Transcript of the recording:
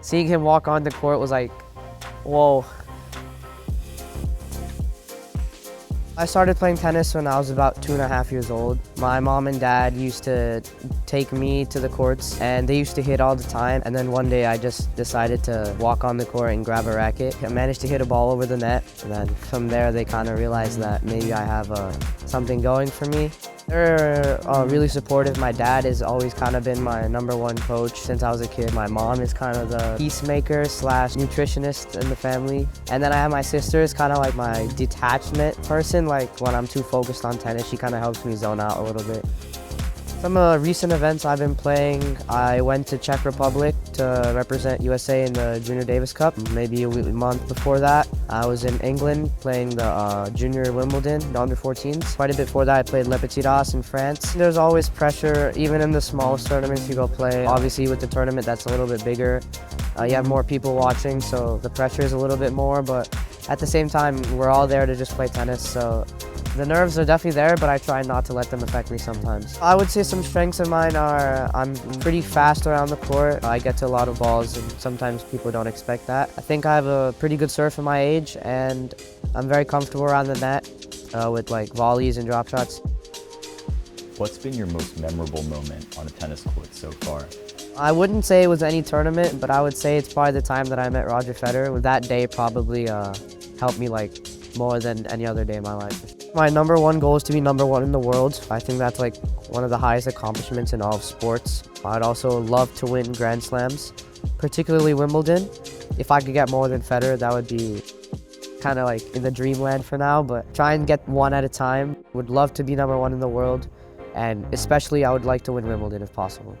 Seeing him walk on the court was like, whoa. I started playing tennis when I was about 2.5 years old. My mom and dad used to take me to the courts and they used to hit all the time. And then one day I just decided to walk on the court and grab a racket. I managed to hit a ball over the net. And then from there they kind of realized that maybe I have something going for me. They're really supportive. My dad has always kind of been my #1 coach since I was a kid. My mom is kind of the peacemaker slash nutritionist in the family. And then I have my sister is kind of like my detachment person. Like when I'm too focused on tennis, she kind of helps me zone out a little bit. Some recent events I've been playing, I went to Czech Republic to represent USA in the Junior Davis Cup. Maybe a month before that, I was in England playing the Junior Wimbledon, the under-14s. Quite a bit before that, I played Les Petit As in France. There's always pressure, even in the smallest tournaments you go play. Obviously with the tournament, that's a little bit bigger. You have more people watching, so the pressure is a little bit more, but at the same time, we're all there to just play tennis, so the nerves are definitely there, but I try not to let them affect me sometimes. I would say some strengths of mine are I'm pretty fast around the court. I get to a lot of balls, and sometimes people don't expect that. I think I have a pretty good serve for my age, and I'm very comfortable around the net with like volleys and drop shots. What's been your most memorable moment on a tennis court so far? I wouldn't say it was any tournament, but I would say it's probably the time that I met Roger Federer. That day probably helped me like more than any other day in my life. My #1 goal is to be #1 in the world. I think that's like one of the highest accomplishments in all of sports. I'd also love to win Grand Slams, particularly Wimbledon. If I could get more than Federer, that would be kind of like in the dreamland for now, but try and get one at a time. Would love to be #1 in the world, and especially I would like to win Wimbledon if possible.